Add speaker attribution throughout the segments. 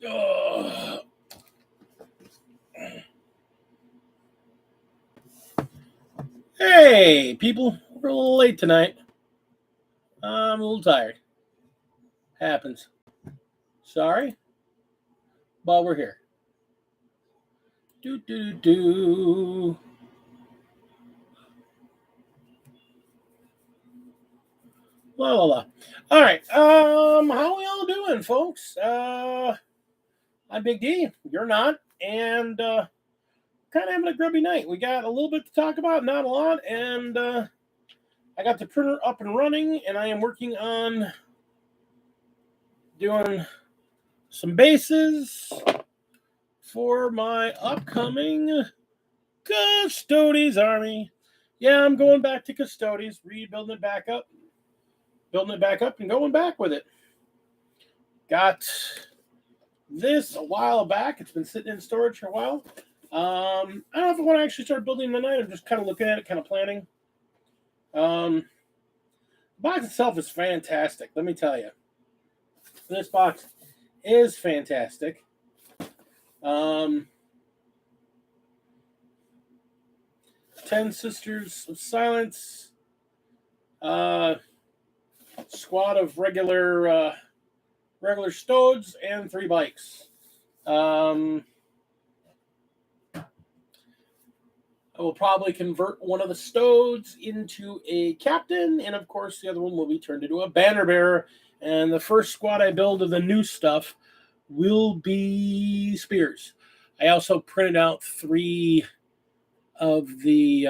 Speaker 1: Ugh. Hey, people. We're a little late tonight. I'm a little tired. Happens. Sorry, but we're here. Do, do, do, do. La, la, la. All right. How we all doing, folks? I'm Big D. You're not. And kind of having a grubby night. We got a little bit to talk about, not a lot. And I got the printer up and running, and I am working on doing some bases for my upcoming Custodes Army. Yeah, I'm going back to Custodes, rebuilding it back up, building it back up, and going back with it. Got this a while back. It's been sitting in storage for a while. I don't know if I want to actually start building tonight. I'm just kind of looking at it, kind of planning. The box itself is fantastic. Let me tell you, this box is fantastic. 10 Sisters of Silence, squad of regular Stodes, and 3 bikes. I will probably convert one of the Stodes into a captain, and of course the other one will be turned into a banner bearer. And the first squad I build of the new stuff will be Spears. I also printed out 3 of the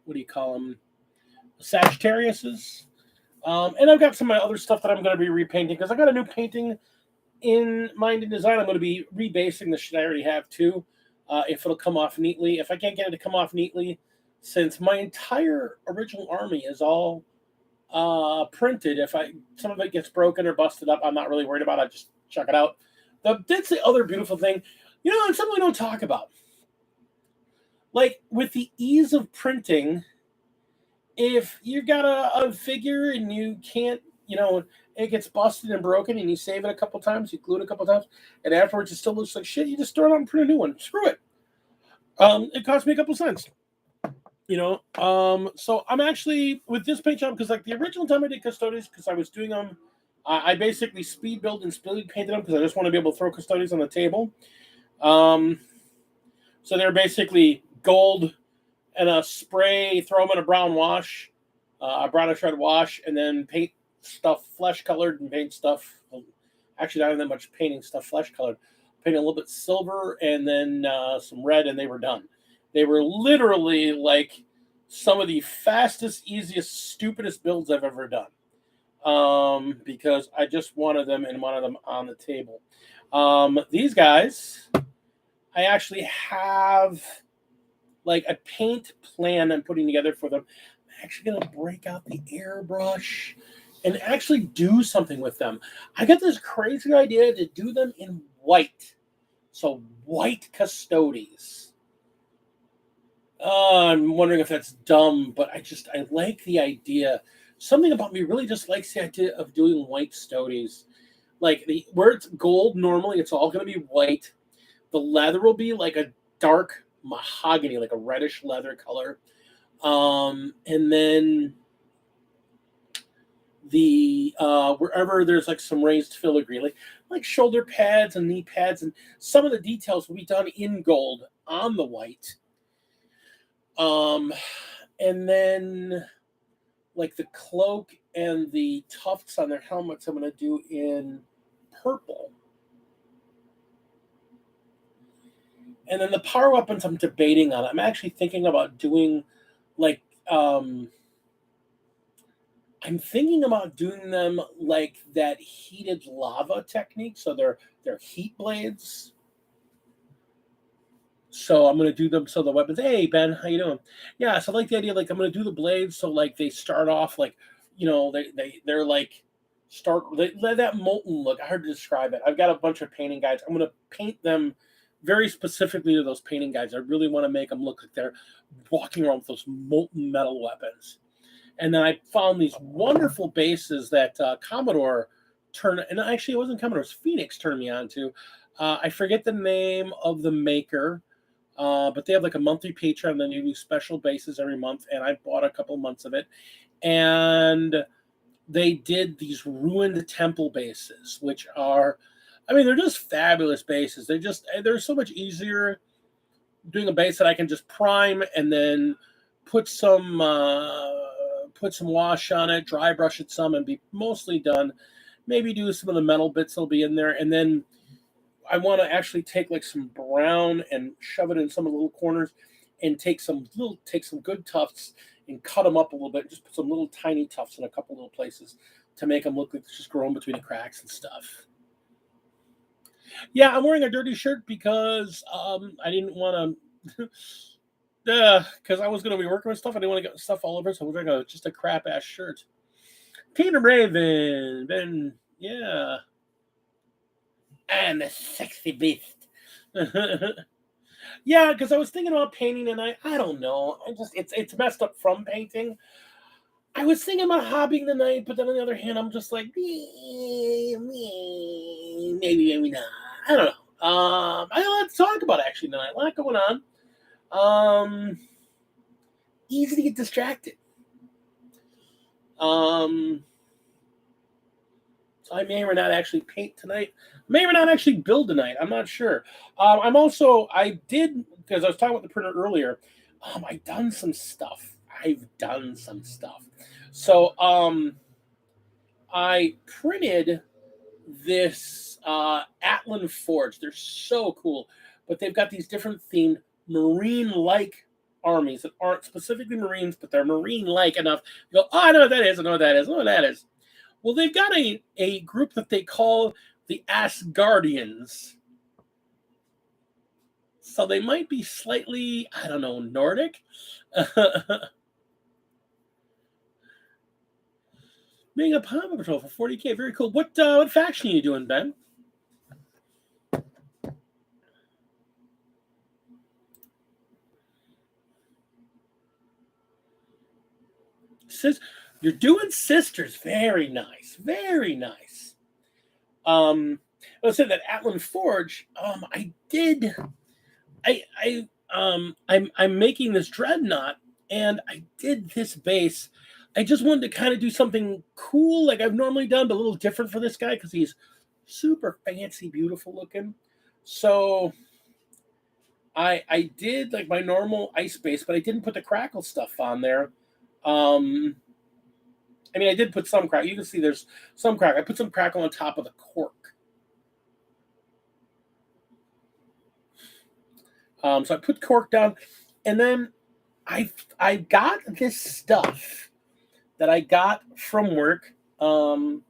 Speaker 1: what do you call them? Sagittariuses. And I've got some of my other stuff that I'm going to be repainting because I got a new painting in mind and design. I'm going to be rebasing the shit I already have too. If it'll come off neatly. If I can't get it to come off neatly, since my entire original army is all printed, if some of it gets broken or busted up, I'm not really worried about it. I just chuck it out. That's the other beautiful thing. It's something we don't talk about. Like, with the ease of printing, if you've got a figure and you can't, it gets busted and broken and you save it a couple times, you glue it a couple times, and afterwards it still looks like shit, you just throw it out and print a new one. Screw it. It cost me a couple cents. So I'm actually, with this paint job, because like the original time I did Custodes, because I was doing them, I basically speed built and speed painted them because I just want to be able to throw Custodes on the table. So they're basically gold and a spray, throw them in a brown wash, a brownish red wash, and then paint stuff flesh colored and paint stuff. Actually, not that much painting stuff flesh colored. Paint a little bit silver and then some red, and they were done. They were literally like some of the fastest, easiest, stupidest builds I've ever done. Because I just wanted them and wanted them on the table. These guys, I actually have like a paint plan I'm putting together for them. I'm actually going to break out the airbrush and actually do something with them. I got this crazy idea to do them in white. So white Custodes. I'm wondering if that's dumb, but I like the idea. Something about me really just likes the idea of doing white Stodes. Like where it's gold, normally it's all going to be white. The leather will be like a dark mahogany, like a reddish leather color. And then the wherever there's like some raised filigree, like shoulder pads and knee pads, and some of the details will be done in gold on the white. And then like the cloak and the tufts on their helmets, I'm going to do in purple. And then the power weapons I'm debating on. I'm actually thinking about doing like I'm thinking about doing them like that heated lava technique. So they're heat blades. So I'm going to do them so the weapons. Hey, Ben, how you doing? Yeah, so I like the idea. Like I'm going to do the blades so like they start off like, they're like that molten look. I heard to describe it. I've got a bunch of painting guides. I'm going to paint them very specifically to those painting guides. I really want to make them look like they're walking around with those molten metal weapons. And then I found these wonderful bases that Commodore and actually it wasn't Commodore, it was Phoenix turned me on to. I forget the name of the maker, but they have like a monthly Patreon, and then you do special bases every month, and I bought a couple months of it. And they did these ruined temple bases, which are, I mean, they're just fabulous bases. They're so much easier doing a base that I can just prime and then put some wash on it, dry brush it some, and be mostly done. Maybe do some of the metal bits that'll be in there, and then I want to actually take like some brown and shove it in some of the little corners, and take some good tufts and cut them up a little bit. Just put some little tiny tufts in a couple little places to make them look like it's just growing between the cracks and stuff. Yeah, I'm wearing a dirty shirt because I didn't want to. Because I was going to be working with stuff. I didn't want to get stuff all over, so I was wearing just a crap ass shirt. Peter Raven, Ben, yeah, I'm a sexy beast. Yeah, because I was thinking about painting, and I don't know. It's messed up from painting. I was thinking about hobbying tonight, but then on the other hand, I'm just like, maybe not. I don't know. I got a lot to talk about actually tonight. A lot going on. Easy to get distracted. So I may or not actually paint tonight. May or not actually build tonight. I'm not sure. I did, because I was talking about the printer earlier. I've done some stuff. So I printed this Atlan Forge. They're so cool, but they've got these different themed marine-like armies that aren't specifically Marines, but they're marine-like enough. You go, oh, I know what that is. I know what that is. I know what that is. Well, they've got a group that they call the Asgardians. So they might be slightly, I don't know, Nordic. Being a Paw Patrol for 40K, very cool. What faction are you doing, Ben? You're doing Sisters. Very nice. Very nice. Let's say that Atlan Forge. I'm making this dreadnought, and I did this base. I just wanted to kind of do something cool, like I've normally done, but a little different for this guy because he's super fancy, beautiful looking. So I did like my normal ice base, but I didn't put the crackle stuff on there. I mean, I did put some crackle. You can see there's some crackle. I put some crackle on top of the cork. So I put cork down, and then I got this stuff that I got from work, and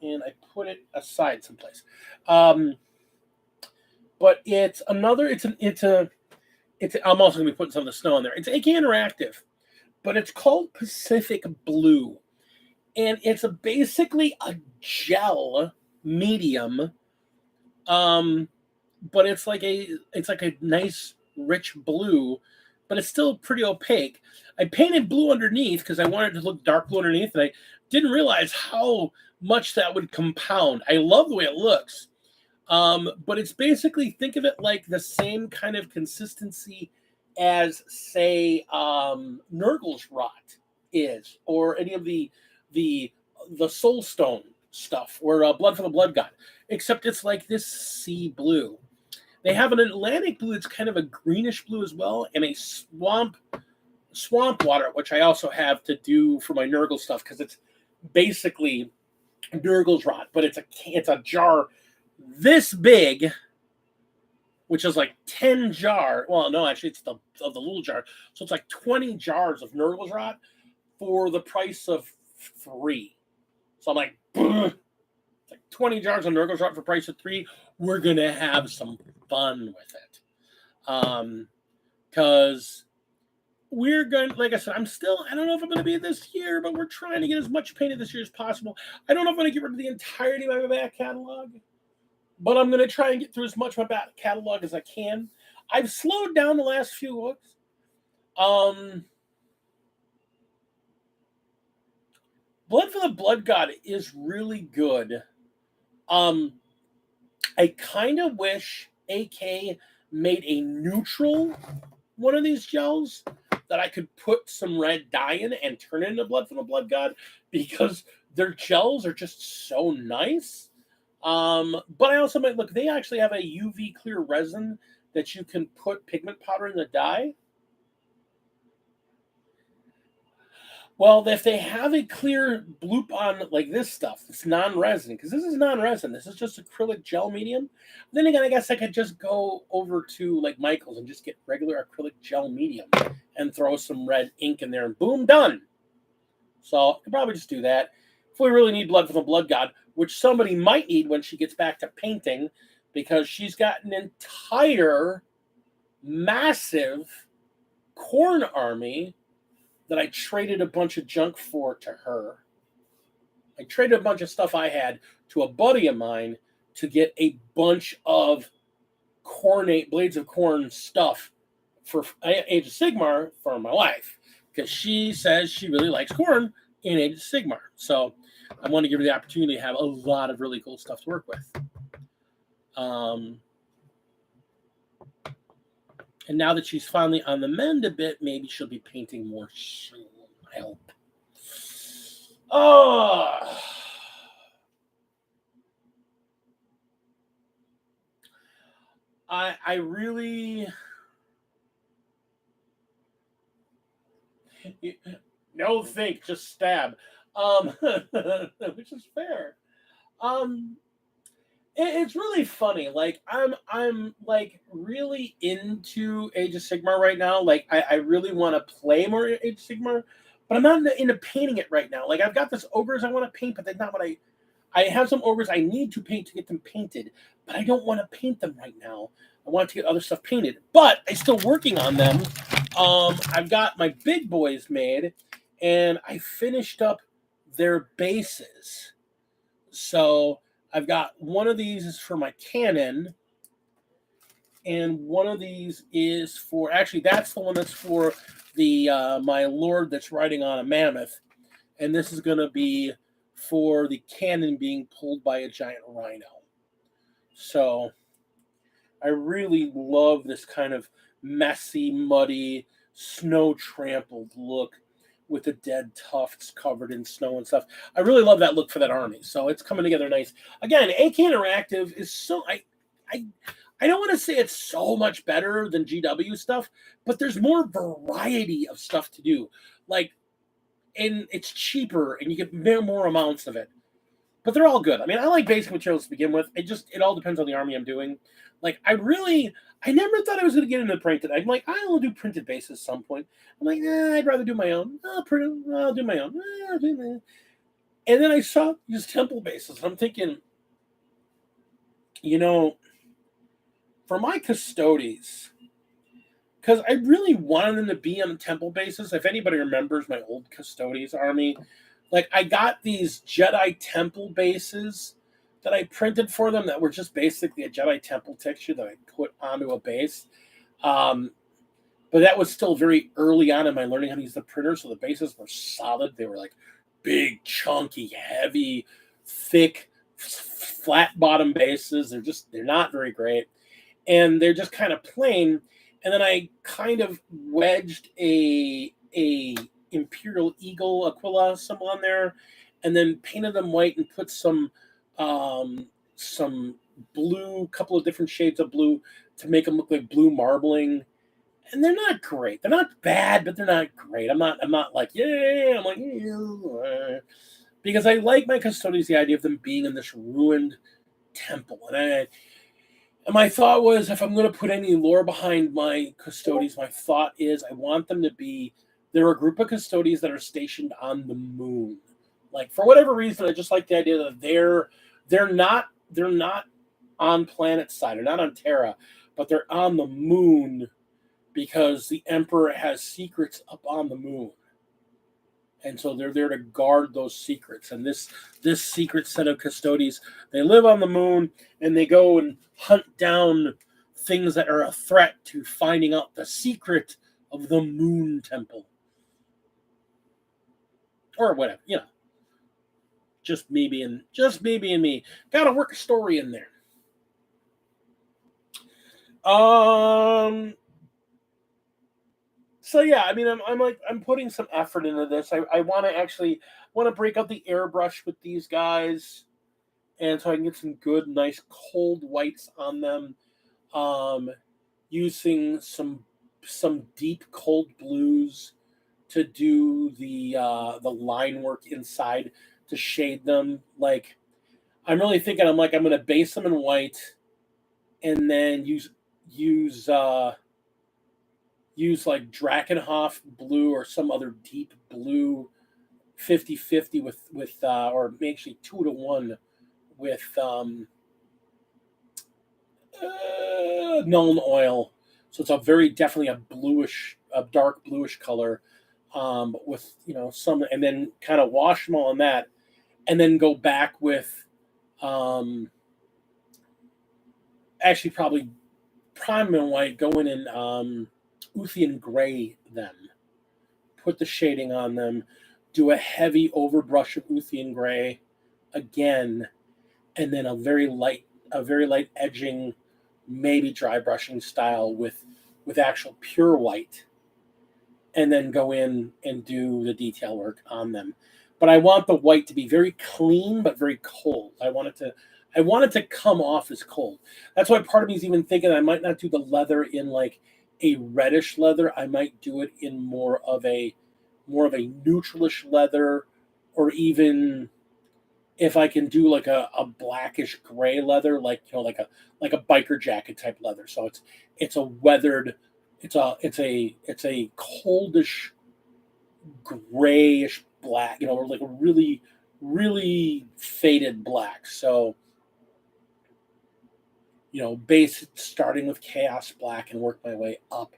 Speaker 1: I put it aside someplace. But it's another. I'm also gonna be putting some of the snow in there. It's AK Interactive, but it's called Pacific Blue, and it's basically a gel medium. But it's like a nice rich blue, but it's still pretty opaque. I painted blue underneath because I wanted it to look dark blue underneath, and I didn't realize how much that would compound. I love the way it looks. But it's basically, think of it like the same kind of consistency as, say, Nurgle's Rot is, or any of the Soulstone stuff, or Blood for the Blood God, except it's like this sea blue. They have an Atlantic blue that's kind of a greenish blue as well, and a swamp water, which I also have to do for my Nurgle stuff because it's basically Nurgle's Rot, but it's a jar this big, which is like 10 jar. Well, no, actually, it's the little jar. So it's like 20 jars of Nurgle's Rot for the price of 3. So I'm like, it's like 20 jars of Nurgle's Rot for the price of 3. We're gonna have some fun with it, because we're going. Like I said, I don't know if I'm going to be this year, but we're trying to get as much painted this year as possible. I don't know if I'm going to get rid of the entirety of my back catalog, but I'm going to try and get through as much of my back catalog as I can. I've slowed down the last few looks. Blood for the Blood God is really good. Um, I kind of wish AK made a neutral one of these gels that I could put some red dye in and turn it into Blood from the Blood God, because their gels are just so nice. But I also might look, they actually have a UV clear resin that you can put pigment powder in the dye. Well, if they have a clear bloop on like this stuff, it's non-resin, because this is non-resin. This is just acrylic gel medium. Then again, I guess I could just go over to like Michael's and just get regular acrylic gel medium and throw some red ink in there, and boom, done. So I could probably just do that. If we really need blood from the blood god, which somebody might need when she gets back to painting, because she's got an entire massive corn army that I traded a bunch of junk for to her. I traded a bunch of stuff I had to a buddy of mine to get a bunch of cornate blades of corn stuff for Age of Sigmar for my wife, because she says she really likes corn in Age of Sigmar. So I want to give her the opportunity to have a lot of really cool stuff to work with. And now that she's finally on the mend a bit, maybe she'll be painting more soon, I hope. Oh, I really, no think, just stab, which is fair. Um, it's really funny. Like I'm like really into Age of Sigmar right now. Like I really want to play more Age of Sigmar, but I'm not into painting it right now. Like I've got this ogres I want to paint, but that's not what I have some ogres I need to paint to get them painted, but I don't want to paint them right now. I want to get other stuff painted, but I'm still working on them. I've got my big boys made, and I finished up their bases. So I've got one of these is for my cannon, and one of these is for, actually that's the one that's for the my lord that's riding on a mammoth, and this is going to be for the cannon being pulled by a giant rhino. So I really love this kind of messy, muddy, snow trampled look with the dead tufts covered in snow and stuff. I really love that look for that army. So it's coming together nice. Again, AK Interactive is so I I don't want to say it's so much better than GW stuff, but there's more variety of stuff to do. Like, and it's cheaper and you get more amounts of it. But they're all good. I mean, I like basic materials to begin with. It all depends on the army I'm doing. Like I never thought I was going to get into printed. I'm like, I'll do printed bases at some point. I'm like, I'd rather do my own. I'll do my own. I'll do my own. And then I saw these temple bases. I'm thinking, you know, for my custodies, because I really wanted them to be on the temple bases. If anybody remembers my old custodies army, like I got these Jedi temple bases that I printed for them that were just basically a Jedi temple texture that I put onto a base. Um, but that was still very early on in my learning how to use the printer, so the bases were solid. They were like big, chunky, heavy, thick, flat bottom bases. They're not very great, and they're just kind of plain. And then I kind of wedged a Imperial Eagle Aquila symbol on there, and then painted them white and put some blue, couple of different shades of blue to make them look like blue marbling. And they're not great. They're not bad, but they're not great. I'm not like, yeah. I'm like, yeah. Because I like my custodians, the idea of them being in this ruined temple. And my thought was, if I'm going to put any lore behind my custodians, my thought is I want them to be, they're a group of custodians that are stationed on the moon. Like, for whatever reason, I just like the idea that they're not on planet side, they're not on Terra, but they're on the moon because the Emperor has secrets up on the moon. And so they're there to guard those secrets. And this secret set of custodians, they live on the moon and they go and hunt down things that are a threat to finding out the secret of the Moon Temple. Or whatever, Just me being me. Gotta work a story in there. So yeah, I mean, I'm putting some effort into this. I want to break out the airbrush with these guys, and so I can get some good, nice cold whites on them. Um, Using some deep cold blues to do the line work inside to shade them. Like I'm really thinking, I'm going to base them in white, and then use use like Drakenhof blue or some other deep blue 50-50 with or actually 2-to-1 with Nuln Oil. So it's a very definitely a dark bluish color, with some, and then kind of wash them all on that, and then go back with actually probably prime and white, go in and Uthian gray them, put the shading on them, do a heavy overbrush of Uthian gray again, and then a very light edging, maybe dry brushing style with actual pure white, and then go in and do the detail work on them. But I want the white to be very clean but very cold. I want it to come off as cold. That's why part of me is even thinking I might not do the leather in like a reddish leather. I might do it in more of a neutralish leather, or even if I can do like a blackish gray leather, like like a biker jacket type leather. So it's a weathered, it's a coldish grayish black, or like a really really faded black. So base starting with chaos black and work my way up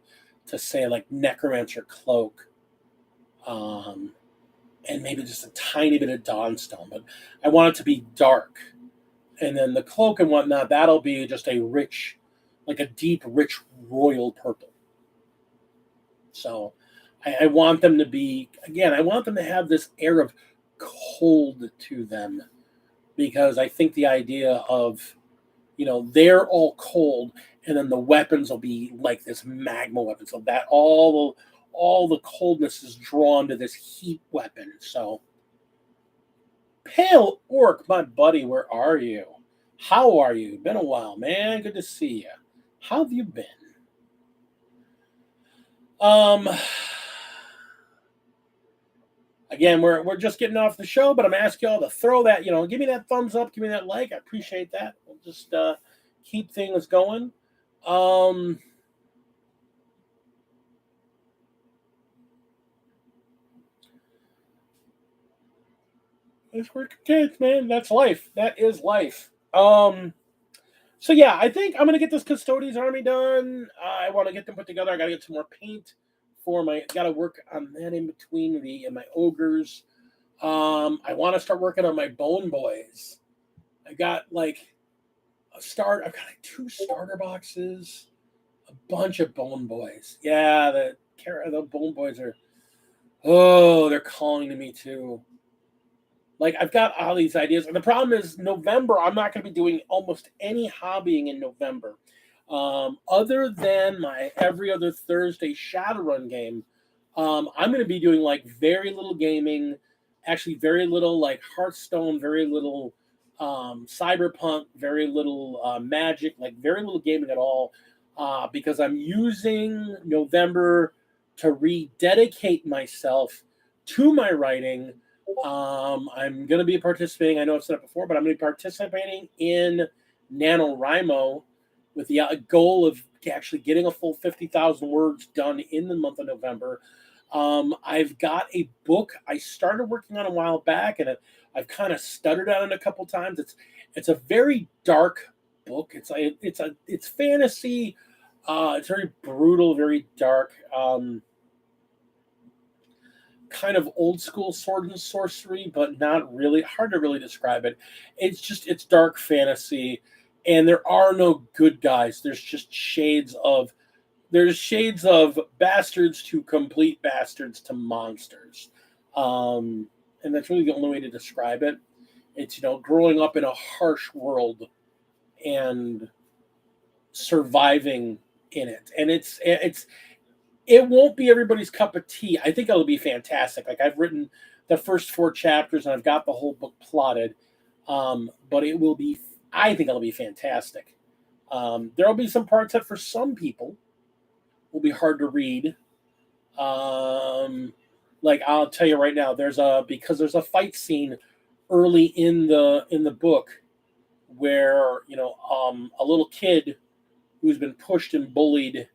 Speaker 1: to say like necromancer cloak, and maybe just a tiny bit of dawnstone. But I want it to be dark, and then the cloak and whatnot, that'll be just a rich, like a deep rich royal purple. So I want them to be, again, I want them to have this air of cold to them, because I think the idea of they're all cold, and then the weapons will be like this magma weapon, so that all the coldness is drawn to this heat weapon. So, Pale Orc, my buddy, where are you? How are you? Been a while, man. Good to see you. How have you been? Um, Again, we're just getting off the show, but I'm asking y'all to throw that, give me that thumbs up, give me that like. I appreciate that. We'll just keep things going. It's working kids, man. That's life. That is life. So yeah, I think I'm gonna get this Custodes army done. I want to get them put together. I gotta get some more paint for my. Gotta work on that in between my ogres. I want to start working on my bone boys. I got like I've got like 2 starter boxes, a bunch of bone boys. Yeah, the bone boys are. Oh, they're calling to me too. Like I've got all these ideas, and the problem is November. I'm not going to be doing almost any hobbying in November, other than my every other Thursday Shadowrun game. I'm going to be doing like very little gaming, actually very little like Hearthstone, very little Cyberpunk, very little Magic, like very little gaming at all, because I'm using November to rededicate myself to my writing. I'm going to be participating. I know I've said it before, but I'm going to be participating in NaNoWriMo with the goal of actually getting a full 50,000 words done in the month of November. I've got a book I started working on a while back, and I've kind of stuttered on it a couple times. It's a very dark book. It's fantasy. It's very brutal, very dark. Kind of old school sword and sorcery, but not really. Hard to really describe it. It's dark fantasy, and there are no good guys. There's shades of bastards to complete bastards to monsters, and that's really the only way to describe it. It's growing up in a harsh world and surviving in it, and it won't be everybody's cup of tea. I think it'll be fantastic. Like I've written the first 4 chapters and I've got the whole book plotted, but it will be. I think it'll be fantastic. There will be some parts that for some people will be hard to read. Like I'll tell you right now, there's a fight scene early in the book where a little kid who's been pushed and bullied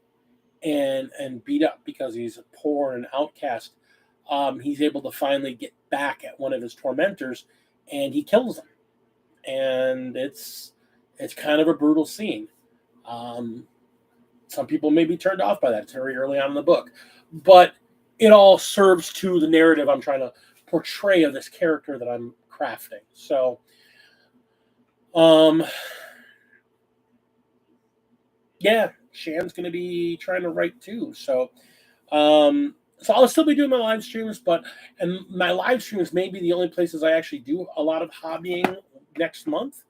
Speaker 1: and beat up because he's poor and outcast. He's able to finally get back at one of his tormentors, and he kills him. And it's kind of a brutal scene. Some people may be turned off by that. It's very early on in the book, but it all serves to the narrative I'm trying to portray of this character that I'm crafting. So, yeah, Shan's going to be trying to write too. So I'll still be doing my live streams, and my live streams may be the only places I actually do a lot of hobbying next month,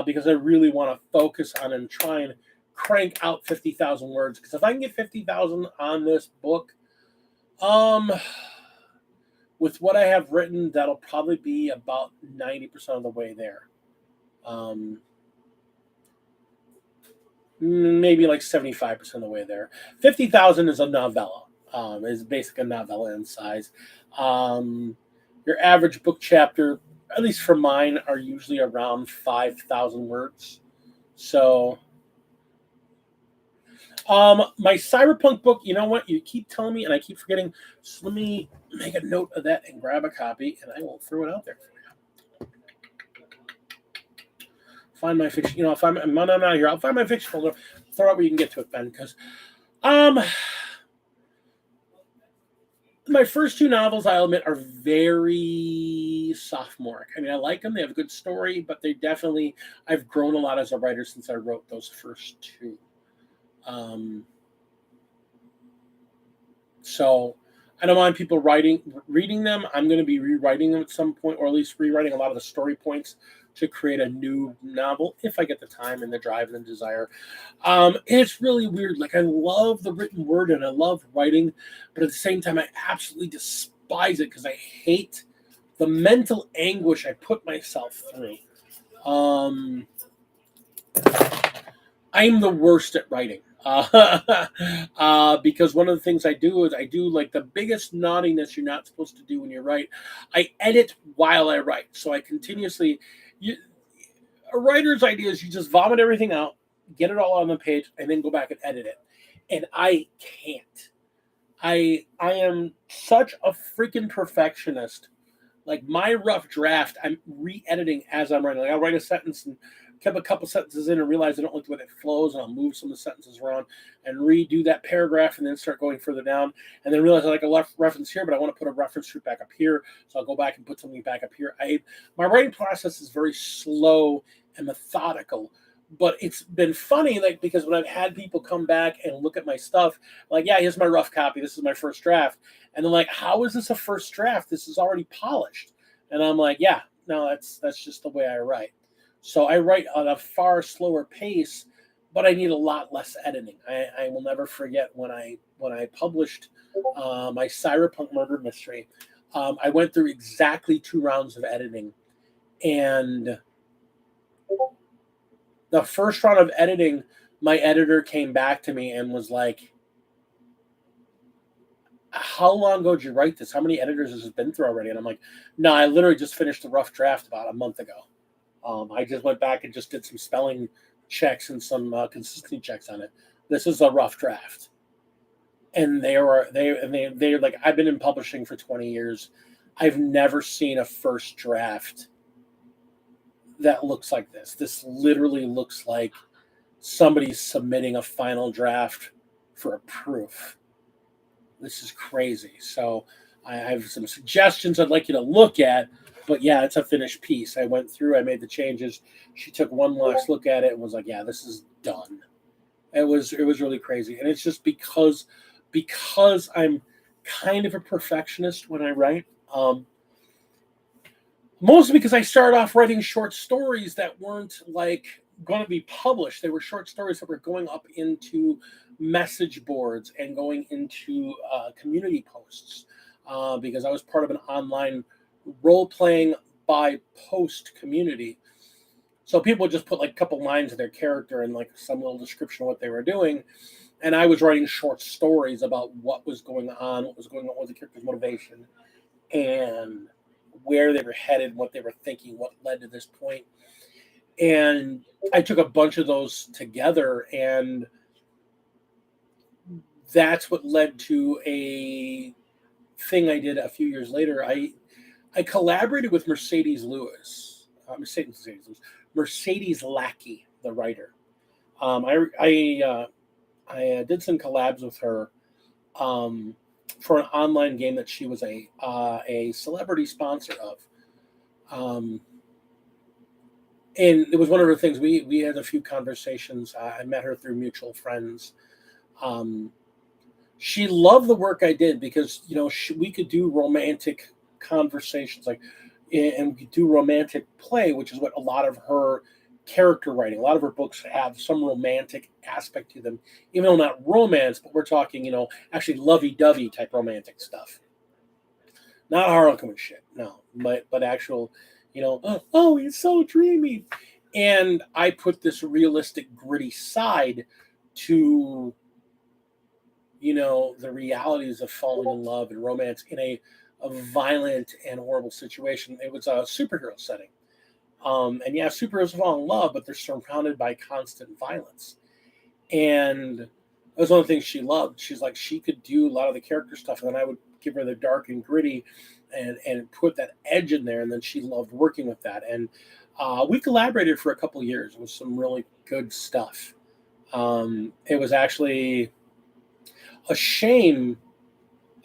Speaker 1: because I really want to focus on and try and crank out 50,000 words. Because if I can get 50,000 on this book, with what I have written, that'll probably be about 90% of the way there. Maybe like 75% of the way there. 50,000 is a novella. Is basically a novella in size. Your average book chapter, at least for mine, are usually around 5,000 words. So, my cyberpunk book, you know what? You keep telling me, and I keep forgetting. So let me make a note of that and grab a copy, and I will throw it out there for you. Find my fiction. If I'm out here, I'll find my fiction folder. Throw it where you can get to it, Ben, because my first 2 novels, I'll admit, are very sophomoric. I mean, I like them. They have a good story, but I've grown a lot as a writer since I wrote those first 2. So I don't mind people reading them. I'm going to be rewriting them at some point, or at least rewriting a lot of the story points to create a new novel if I get the time and the drive and the desire. It's really weird. Like, I love the written word and I love writing, but at the same time, I absolutely despise it because I hate the mental anguish I put myself through. I'm the worst at writing. Because one of the things I do is I do like the biggest naughtiness you're not supposed to do when you write. I edit while I write. So I continuously, a writer's idea is you just vomit everything out, get it all on the page, and then go back and edit it. And I can't. I am such a freaking perfectionist. Like, my rough draft, I'm re-editing as I'm writing. Like, I'll write a sentence and keep a couple sentences in and realize I don't like the way that flows, and I'll move some of the sentences around and redo that paragraph and then start going further down, and then realize I like a reference here, but I want to put a reference root back up here, so I'll go back and put something back up here. My writing process is very slow and methodical, but it's been funny, like, because when I've had people come back and look at my stuff, like, yeah, here's my rough copy, this is my first draft, and they're like, how is this a first draft? This is already polished. And I'm like, yeah, no, that's just the way I write. So I write at a far slower pace, but I need a lot less editing. I will never forget when I published my Cyberpunk Murder Mystery. I went through exactly 2 rounds of editing, and the first round of editing, my editor came back to me and was like, how long ago did you write this? How many editors has it been through already? And I'm like, no, I literally just finished the rough draft about a month ago. I just went back and just did some spelling checks and some consistency checks on it. This is a rough draft. And they're like, I've been in publishing for 20 years. I've never seen a first draft that looks like this. This literally looks like somebody's submitting a final draft for a proof. This is crazy. So I have some suggestions I'd like you to look at. But yeah, it's a finished piece. I went through, I made the changes. She took one last look at it and was like, yeah, this is done. It was really crazy. And it's just because I'm kind of a perfectionist when I write. Mostly because I started off writing short stories that weren't like going to be published. They were short stories that were going up into message boards and going into community posts because I was part of an online role playing by post community. So people would just put like a couple lines of their character and like some little description of what they were doing. And I was writing short stories about what was going on, what was the character's motivation, and where they were headed, what they were thinking, what led to this point. And I took a bunch of those together, and that's what led to a thing I did a few years later. I collaborated with Mercedes Lackey, the writer. Um, I I did some collabs with her um, for an online game that she was a celebrity sponsor of. Um, and it was one of the things we had a few conversations. I met her through mutual friends. Um, she loved the work I did because we could do romantic conversations and we could do romantic play, which is what a lot of her character writing, a lot of her books have some romantic aspect to them, even though not romance, but we're talking actually lovey-dovey type romantic stuff, not Harlequin shit, no, but actual, oh, he's so dreamy. And I put this realistic, gritty side to the realities of falling in love and romance in a violent and horrible situation. It was a superhero setting. And yeah, superheroes fall in love, but they're surrounded by constant violence. And that was one of the things she loved. She's like, she could do a lot of the character stuff, and then I would give her the dark and gritty and put that edge in there. And then she loved working with that. And we collaborated for a couple of years with some really good stuff. It was actually a shame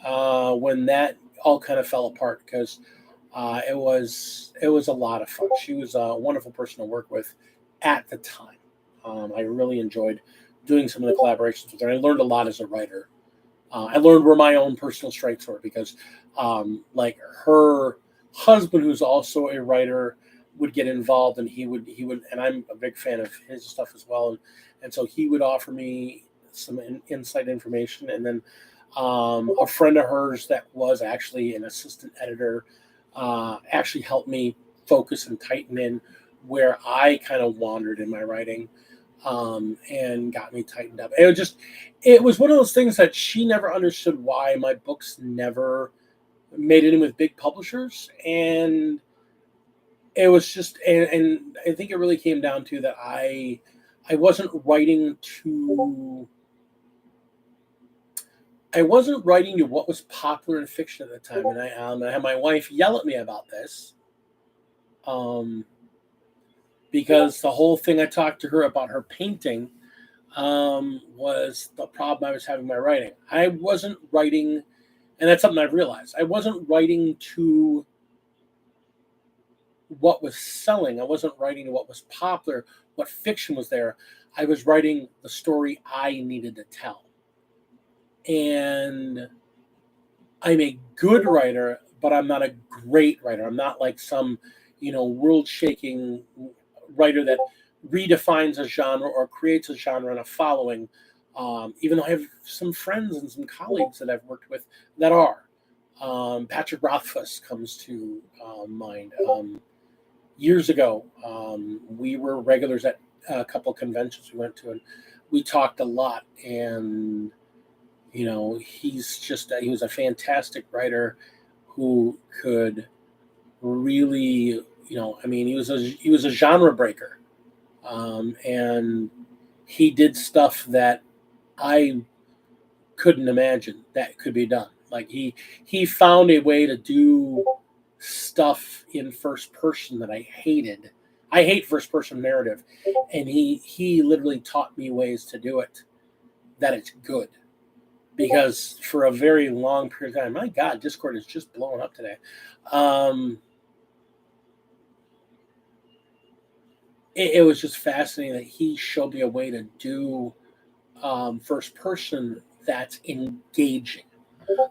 Speaker 1: when that all kind of fell apart because it was a lot of fun. She was a wonderful person to work with at the time. I really enjoyed doing some of the collaborations with her. I learned a lot as a writer. I learned where my own personal strengths were because, like her husband, who's also a writer, would get involved, and he would, and I'm a big fan of his stuff as well, and so he would offer me some inside information, and then a friend of hers that was actually an assistant editor actually helped me focus and tighten in where I kind of wandered in my writing and got me tightened up. It was one of those things that she never understood why my books never made it in with big publishers. And it was just, and I think it really came down to that I wasn't writing to what was popular in fiction at the time, and I had my wife yell at me about this, because the whole thing I talked to her about her painting was the problem I was having with my writing. I wasn't writing, and that's something I've realized. I wasn't writing to what was selling. I wasn't writing to what was popular, what fiction was there. I was writing the story I needed to tell. And I'm a good writer, but I'm not a great writer. I'm not like some, world-shaking writer that redefines a genre or creates a genre and a following. Even though I have some friends and some colleagues that I've worked with that are. Patrick Rothfuss comes to mind. Years ago, we were regulars at a couple of conventions we went to, and we talked a lot. And he was a fantastic writer who could really, he was a genre breaker, and he did stuff that I couldn't imagine that could be done. Like he found a way to do stuff in first person that I hated. I hate first person narrative, and he literally taught me ways to do it that it's good. Because for a very long period of time, my God, Discord is just blowing up today. It was just fascinating that he showed me a way to do first person that's engaging.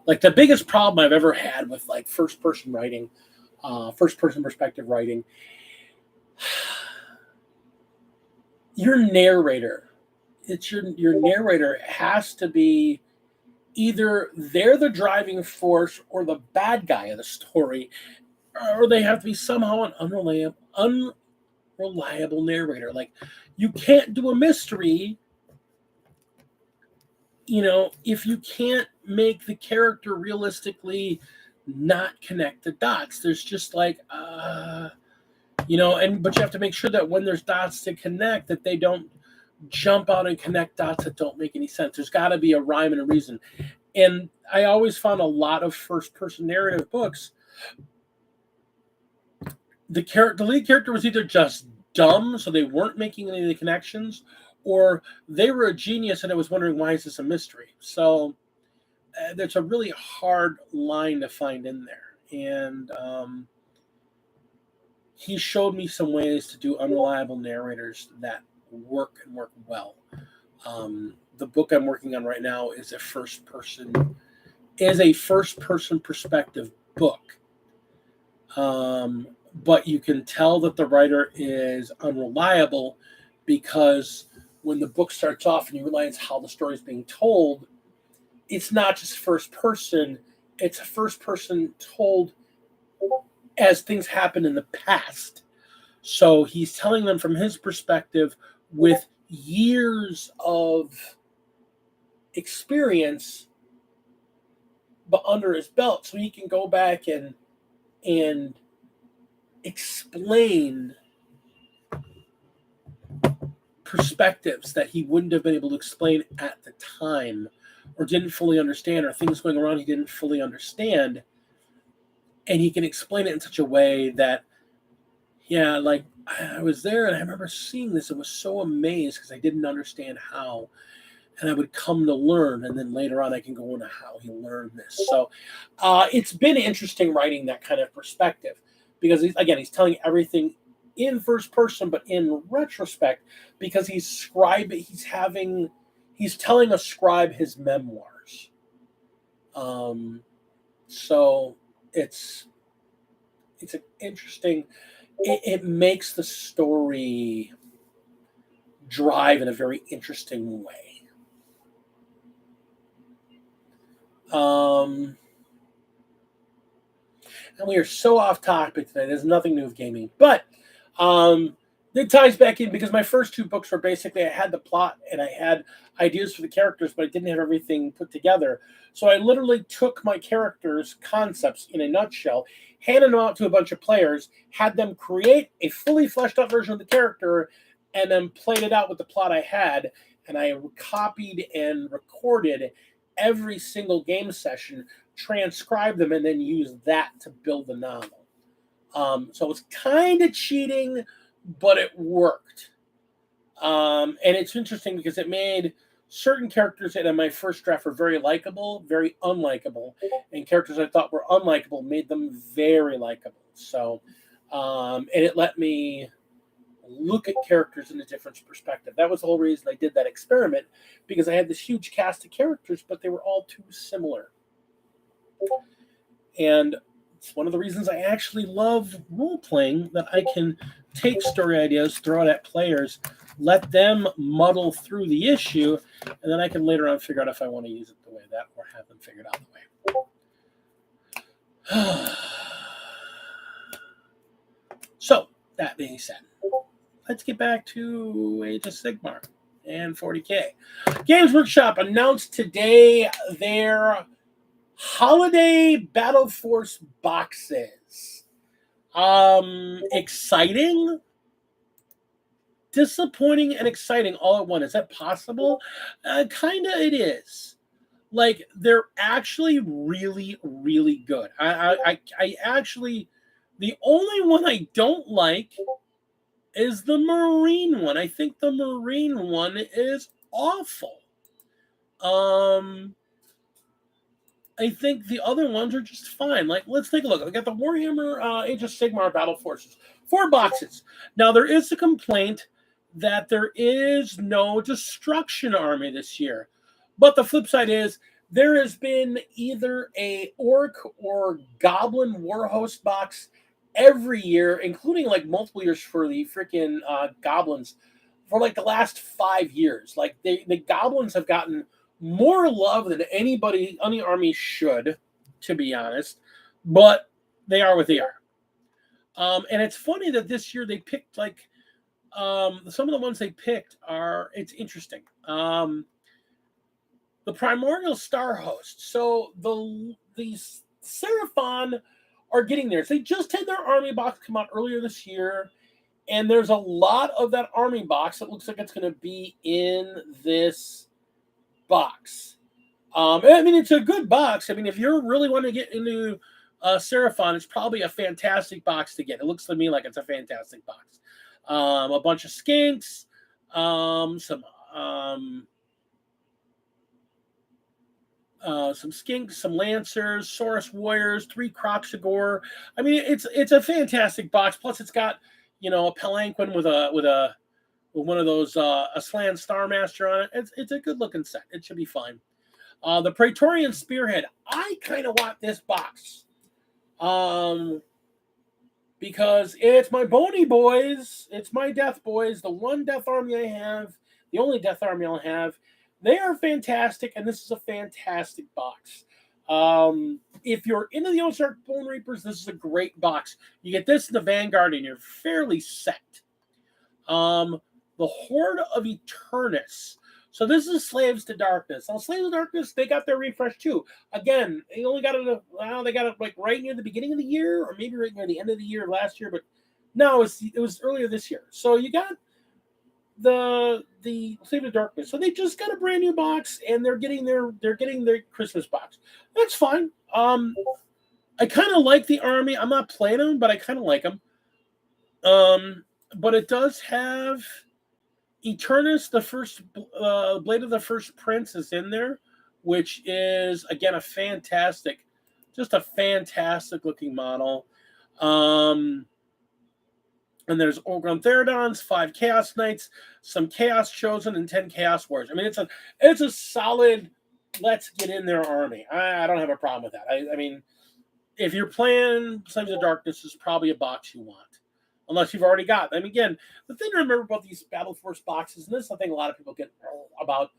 Speaker 1: Like the biggest problem I've ever had with like first person writing first-person perspective writing. Your narrator, your narrator has to be either they're the driving force or the bad guy of the story, or they have to be somehow an unreliable narrator. Like, you can't do a mystery, if you can't make the character realistically not connect the dots. There's just like, but you have to make sure that when there's dots to connect, that they don't jump out and connect dots that don't make any sense. There's got to be a rhyme and a reason. And I always found a lot of first-person narrative books, the lead character was either just dumb, so they weren't making any of the connections, or they were a genius and I was wondering, why is this a mystery? So there's a really hard line to find in there. And he showed me some ways to do unreliable narrators that work and work well. The book I'm working on right now is a first-person perspective book. But you can tell that the writer is unreliable because when the book starts off and you realize how the story is being told, it's not just first person, it's a first person told as things happen in the past. So he's telling them from his perspective with years of experience, but under his belt, so he can go back and explain perspectives that he wouldn't have been able to explain at the time, or didn't fully understand, or things going around he didn't fully understand. And he can explain it in such a way that, like, I was there and I remember seeing this and was so amazed because I didn't understand how. And I would come to learn, and then later on I can go into how he learned this. So it's been interesting writing that kind of perspective, because he's telling everything in first person, but in retrospect, because he's telling a scribe his memoirs. So it's an interesting. It makes the story drive in a very interesting way. And we are so off topic today. There's nothing new of gaming, but it ties back in because my first two books were basically, I had the plot and I had ideas for the characters, but I didn't have everything put together. So I literally took my characters' concepts in a nutshell, handed them out to a bunch of players, had them create a fully fleshed out version of the character, and then played it out with the plot I had. And I copied and recorded every single game session, transcribe them, and then use that to build the novel. So it's kind of cheating, but it worked. And it's interesting because it made certain characters that in my first draft were very likable, very unlikable, and characters I thought were unlikable made them very likable. So, and it let me look at characters in a different perspective. That was the whole reason I did that experiment, because I had this huge cast of characters, but they were all too similar. And it's one of the reasons I actually love role-playing, that I can take story ideas, throw it at players, let them muddle through the issue, and then I can later on figure out if I want to use it the way that, or have them figured out the way. So, that being said, let's get back to Age of Sigmar and 40K. Games Workshop announced today their holiday Battle Force boxes. Exciting, disappointing, and exciting all at once. Is that possible? Kind of it is. Like, they're actually really, really good. I actually, the only one I don't like is the Marine one. I think the Marine one is awful. I think the other ones are just fine. Like, let's take a look. I got the Warhammer Age of Sigmar Battle Forces. 4 boxes. Now, there is a complaint that there is no Destruction Army this year. But the flip side is, there has been either a Orc or Goblin Warhost box every year, including like multiple years for the freaking goblins, for like the last 5 years. Like the goblins have gotten more love than any army should, to be honest. But they are what they are. And it's funny that this year they picked like some of the ones they picked are it's interesting. The primordial star host. So the Seraphon are getting there. So they just had their army box come out earlier this year, and there's a lot of that army box that looks like it's going to be in this box. I mean, it's a good box. I mean, if you're really want to get into Seraphon, it's probably a fantastic box to get. It looks to me like it's a fantastic box. A bunch of skinks, some skinks, some lancers, Saurus warriors, 3 Croxagore. I mean, it's a fantastic box. Plus, it's got a palanquin with one of those Aslan Starmaster on it. It's a good looking set. It should be fine. The Praetorian Spearhead. I kind of want this box. Because it's my bony boys. It's my death boys. The one death army I have. The only death army I'll have. They are fantastic, and this is a fantastic box. If you're into the Ozark Bone Reapers, this is a great box. You get this in the Vanguard, and you're fairly set. The Horde of Eternus. So this is Slaves to Darkness. Now, Slaves to Darkness, they got their refresh too. Again, they only got it. They got it like right near the beginning of the year, or maybe right near the end of the year of last year. But no, it was earlier this year. So you got the Slaves to Darkness. So they just got a brand new box, and they're getting their Christmas box. That's fine. I kind of like the army. I'm not playing them, but I kind of like them. But it does have Eternus, the first Blade of the First Prince is in there, which is again a fantastic looking model. And there's Orgron Therodons, 5 Chaos Knights, some Chaos Chosen, and 10 Chaos Warriors. I mean, it's a solid let's get in their army. I don't have a problem with that. I mean, if you're playing Slaves of Darkness, this is probably a box you want. Unless you've already got them. Again, the thing to remember about these Battle Force boxes, and this is something a lot of people get about,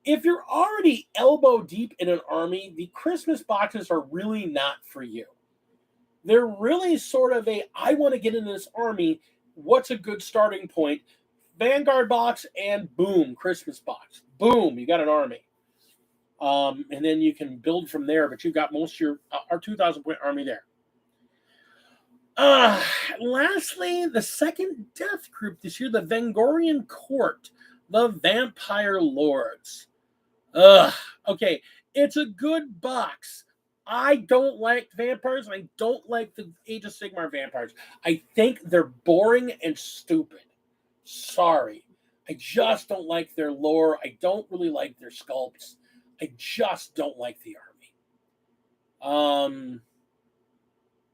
Speaker 1: if you're already elbow deep in an army, the Christmas boxes are really not for you. They're really sort of I want to get into this army. What's a good starting point? Vanguard box and boom, Christmas box. Boom, you got an army. And then you can build from there, but you've got most of your 2,000 point army there. Lastly, the second death group this year, the Vengorian Court, the Vampire Lords. Okay, it's a good box. I don't like vampires, and I don't like the Age of Sigmar vampires. I think they're boring and stupid. Sorry. I just don't like their lore. I don't really like their sculpts. I just don't like the army.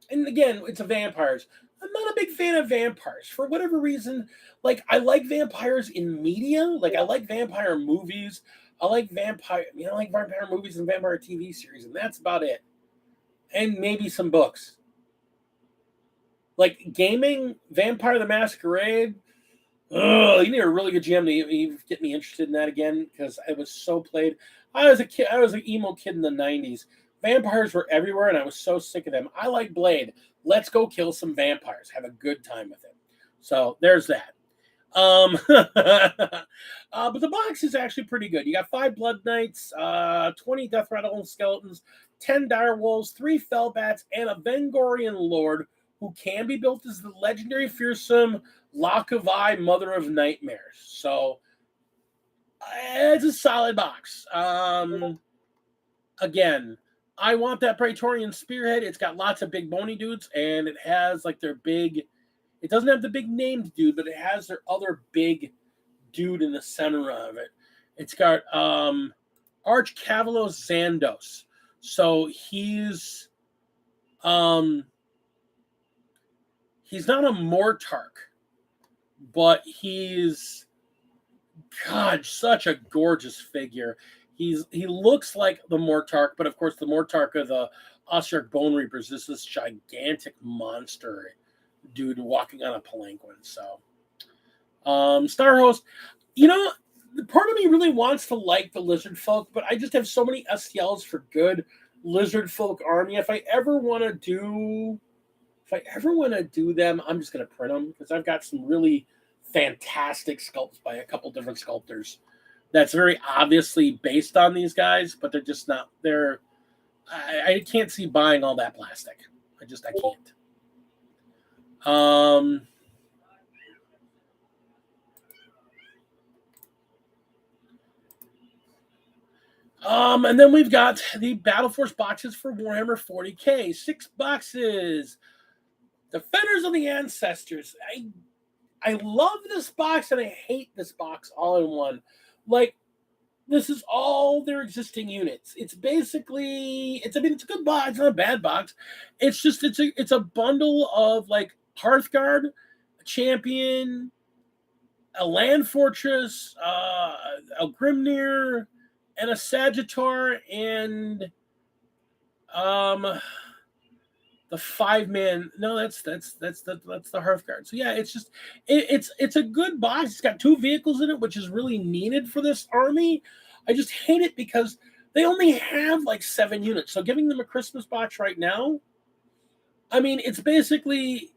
Speaker 1: And again, it's a vampires. I'm not a big fan of vampires for whatever reason. Like, I like vampires in media. Like, I like vampire movies. I like vampire movies and vampire TV series, and that's about it. And maybe some books. Like gaming, Vampire the Masquerade. You need a really good GM to get me interested in that again, because I was so played. I was an emo kid in the 90s. Vampires were everywhere, and I was so sick of them. I like Blade. Let's go kill some vampires. Have a good time with it. So there's that. But the box is actually pretty good. You got 5 Blood Knights, 20 Death Rattle Skeletons, 10 Dire Wolves, 3 Fellbats, and a Vengorian Lord who can be built as the legendary fearsome Lock of Eye Mother of Nightmares. So it's a solid box. Again, I want that Praetorian Spearhead. It's got lots of big bony dudes, and it has like their big. It doesn't have the big named dude, but it has their other big dude in the center of it. It's got Arch Cavalos Xandos. So he's not a Mortarch, but he's such a gorgeous figure. He looks like the Mortarch, but of course the Mortarch of the Ozark Bone Reapers is this gigantic monster. dude walking on a palanquin. So, Star Host, you know, the part of me really wants to like the lizard folk, but I just have so many STLs for good lizard folk army. If I ever want to do them, I'm just going to print them because I've got some really fantastic sculpts by a couple different sculptors. That's very obviously based on these guys, but they're just not. I can't see buying all that plastic. I can't. And then we've got the Battle Force boxes for Warhammer 40K. 6 boxes. Defenders of the Ancestors. I love this box and I hate this box all in one. Like, this is all their existing units. It's basically, it's a good box. It's not a bad box. It's just, it's a bundle of like Hearthguard, a Champion, a Land Fortress, a Grimnir, and a Sagittar, and the 5-man. No, that's the Hearthguard. So yeah, it's a good box. It's got 2 vehicles in it, which is really needed for this army. I just hate it because they only have like 7 units. So giving them a Christmas box right now, I mean, it's basically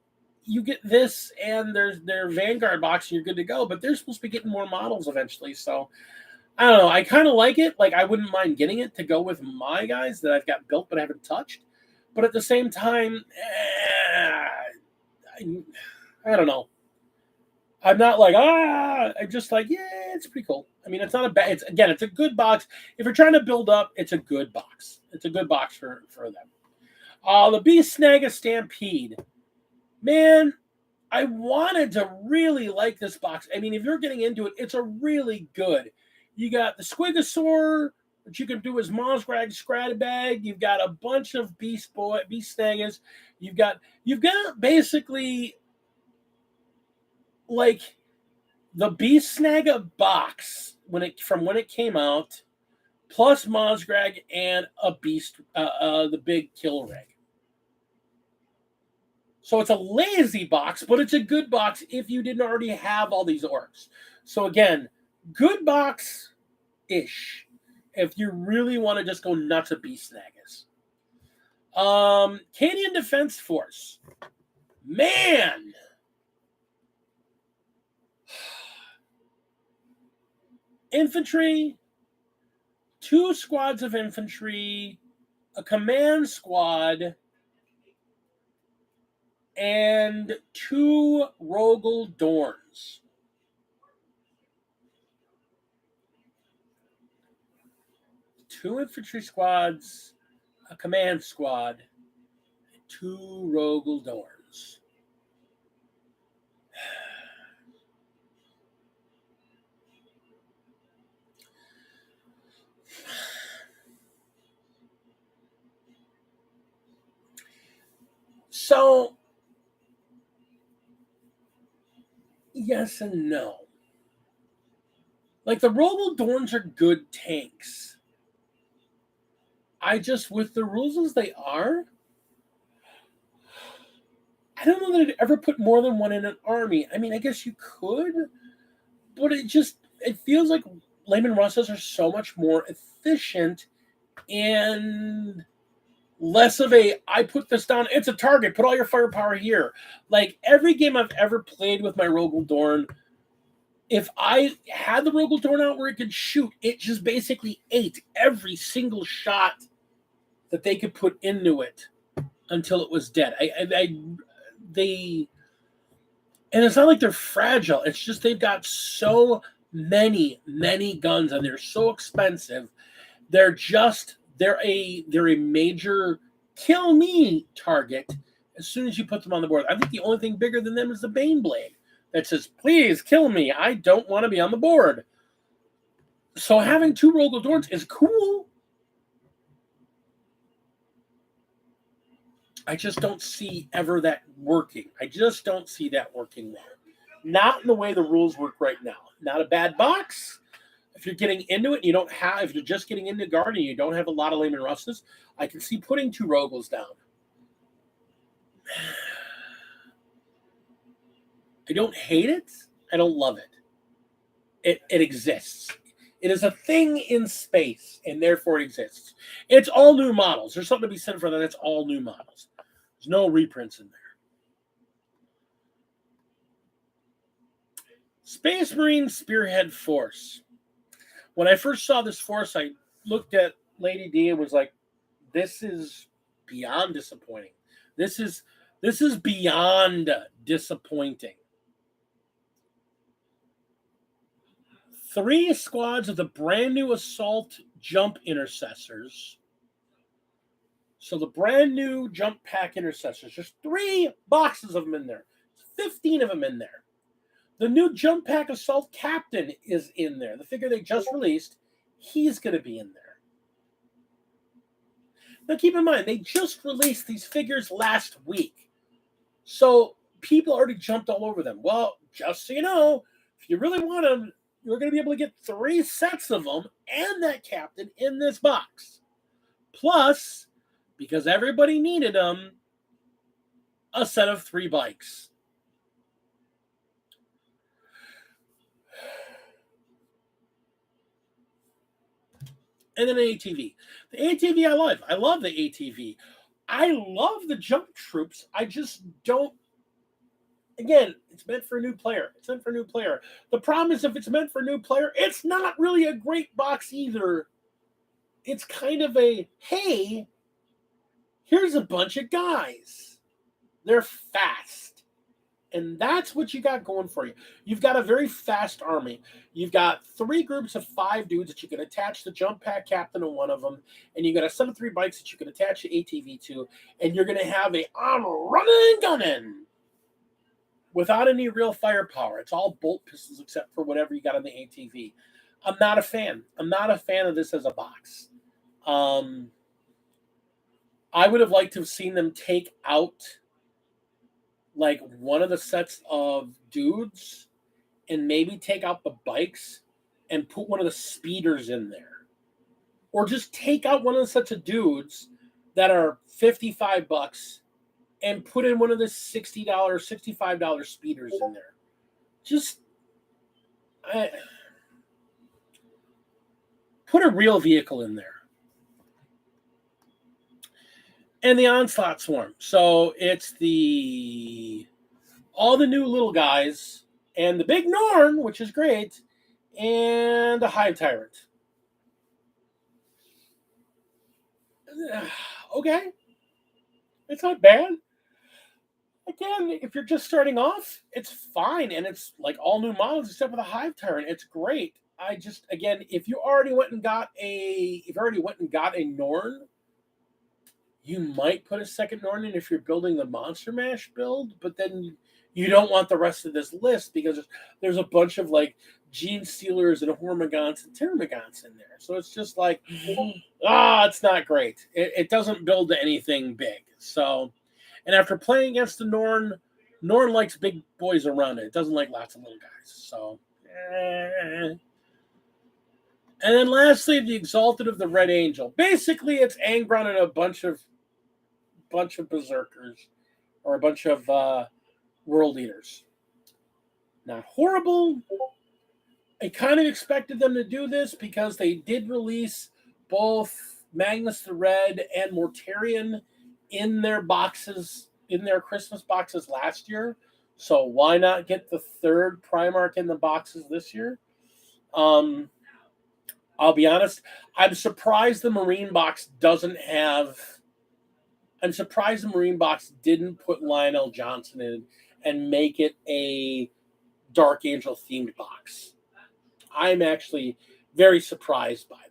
Speaker 1: you get this and their Vanguard box and you're good to go. But they're supposed to be getting more models eventually. So I don't know. I kind of like it. Like, I wouldn't mind getting it to go with my guys that I've got built but I haven't touched. But at the same time, I don't know. I'm not like, I'm just like, yeah, it's pretty cool. I mean, it's not a bad, it's a good box. If you're trying to build up, it's a good box. It's a good box for them. The Beast Snaga Stampede. Man, I wanted to really like this box. I mean, if you're getting into it, it's a really good. You got the Squigosaur, which you can do as Mosgrag Scrattabag. You've got a bunch of Beast Snagas. You've got basically like the Beast Snaga box when it came out, plus Mosgrag and a Beast, the big Kill Rig. So it's a lazy box, but it's a good box if you didn't already have all these orcs. So again, good box-ish if you really want to just go nuts at Beast Snagas. Canadian Defense Force. Man! Infantry, 2 squads of infantry, a command squad, and 2 Rogel Dorns. Two infantry squads, a command squad, and 2 Rogel Dorns. So, yes and no. Like, the Rogel Dorns are good tanks. With the rules as they are, I don't know that I'd ever put more than 1 in an army. I mean, I guess you could, but it feels like Layman Russes are so much more efficient and less of I put this down, it's a target, put all your firepower here. Like, every game I've ever played with my Rogel Dorn, if I had the Rogel Dorn out where it could shoot, it just basically ate every single shot that they could put into it until it was dead. And it's not like they're fragile. It's just they've got so many guns and they're so expensive. They're a major kill me target as soon as you put them on the board. I think the only thing bigger than them is the Baneblade that says, please kill me. I don't want to be on the board. So having 2 Rogel Dorns is cool. I just don't see ever that working. I just don't see that working well. Not in the way the rules work right now. Not a bad box. If you're getting into it, if you're just getting into Guard and you don't have a lot of Layman Russes, I can see putting 2 Rogels down. I don't hate it. I don't love it. It exists. It is a thing in space, and therefore it exists. It's all new models. There's something to be said for that. It's all new models. There's no reprints in there. Space Marine Spearhead Force. When I first saw this force, I looked at Lady D and was like, "This is beyond disappointing. This is beyond disappointing." 3 squads of the brand new assault jump intercessors. So the brand new jump pack intercessors. There's 3 boxes of them in there. 15 of them in there. The new jump pack assault captain is in there. The figure they just released, he's going to be in there. Now keep in mind, they just released these figures last week. So people already jumped all over them. Well, just so you know, if you really want them, you're going to be able to get 3 sets of them and that captain in this box. Plus, because everybody needed them, a set of 3 bikes. And then an ATV. The ATV I love. I love the ATV. I love the jump troops. I just don't. Again, it's meant for a new player. It's meant for a new player. The problem is, if it's meant for a new player, it's not really a great box either. It's kind of a, hey, here's a bunch of guys. They're fast. And that's what you got going for you. You've got a very fast army. You've got 3 groups of 5 dudes that you can attach the jump pack captain to one of them. And you got a set of 3 bikes that you can attach the ATV to. And you're going to have a I'm running gunning without any real firepower. It's all bolt pistols except for whatever you got on the ATV. I'm not a fan. I'm not a fan of this as a box. I would have liked to have seen them take out like one of the sets of dudes and maybe take out the bikes and put one of the speeders in there. Or just take out one of the sets of dudes that are $55 and put in one of the $60, $65 speeders in there. Just put a real vehicle in there. And the Onslaught Swarm. So it's all the new little guys and the big Norn, which is great, and a Hive Tyrant. Okay. It's not bad. Again, if you're just starting off, it's fine. And it's like all new models except for the Hive Tyrant. It's great. If you already went and got a Norn, you might put a second Norn in if you're building the Monster Mash build, but then you don't want the rest of this list because there's a bunch of like Gene Stealers and Hormigons and Terramigons in there. So it's just like, it's not great. It doesn't build to anything big. So, and after playing against the Norn likes big boys around it. It doesn't like lots of little guys. So, And then lastly, the Exalted of the Red Angel. Basically, it's Angron and a bunch of berserkers or a bunch of world eaters. Not horrible. I kind of expected them to do this because they did release both Magnus the Red and Mortarion in their boxes, in their Christmas boxes last year. So why not get the 3rd Primarch in the boxes this year? I'll be honest, I'm surprised the Marine box didn't put Lionel Johnson in and make it a Dark Angel themed box. I'm actually very surprised by that.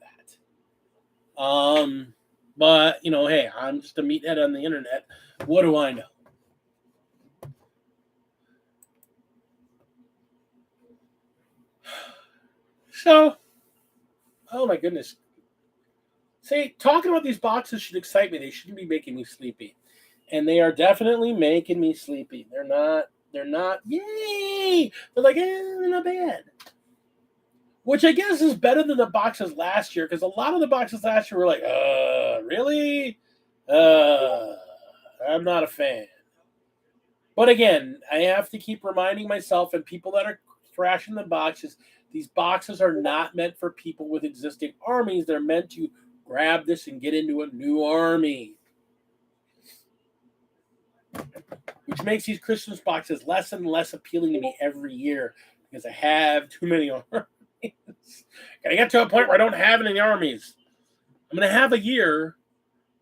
Speaker 1: But hey, I'm just a meathead on the internet. What do I know? So, oh my goodness. See, talking about these boxes should excite me. They shouldn't be making me sleepy. And they are definitely making me sleepy. They're not, yay! They're like, they're not bad. Which I guess is better than the boxes last year, because a lot of the boxes last year were like, really? I'm not a fan. But again, I have to keep reminding myself and people that are trashing the boxes, these boxes are not meant for people with existing armies. They're meant to grab this and get into a new army. Which makes these Christmas boxes less and less appealing to me every year because I have too many armies. Gotta get to a point where I don't have any armies. I'm gonna have a year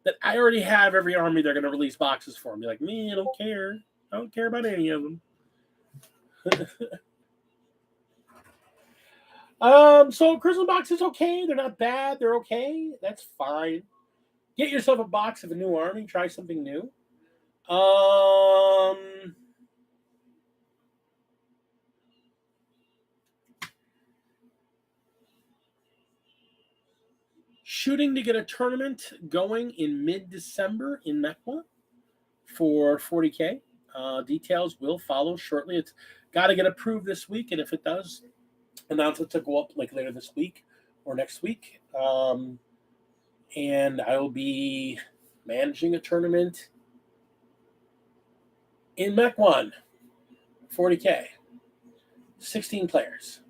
Speaker 1: that I already have every army they're gonna release boxes for. Me like me, I don't care. I don't care about any of them. So Christmas boxes okay. They're not bad. They're okay. That's fine. Get yourself a box of a new army. Try something new. Shooting to get a tournament going in mid-December in Mecwa for 40K. Details will follow shortly. It's got to get approved this week, and if it does, announce it to go up like later this week or next week. And I will be managing a tournament in Mecwan, 40K, 16 players.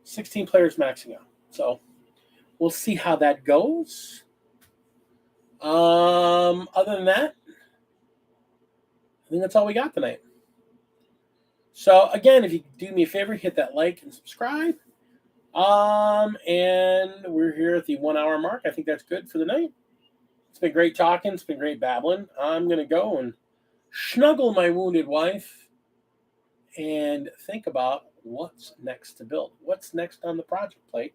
Speaker 1: 16 players maxing out. So we'll see how that goes. Other than that, I think that's all we got tonight. So again, if you do me a favor, hit that like and subscribe. And we're here at the 1 hour mark. I think that's good for the night. It's been great talking. It's been great babbling. I'm going to go and snuggle my wounded wife and think about what's next to build. What's next on the project plate.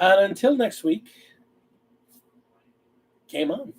Speaker 1: And until next week, game on.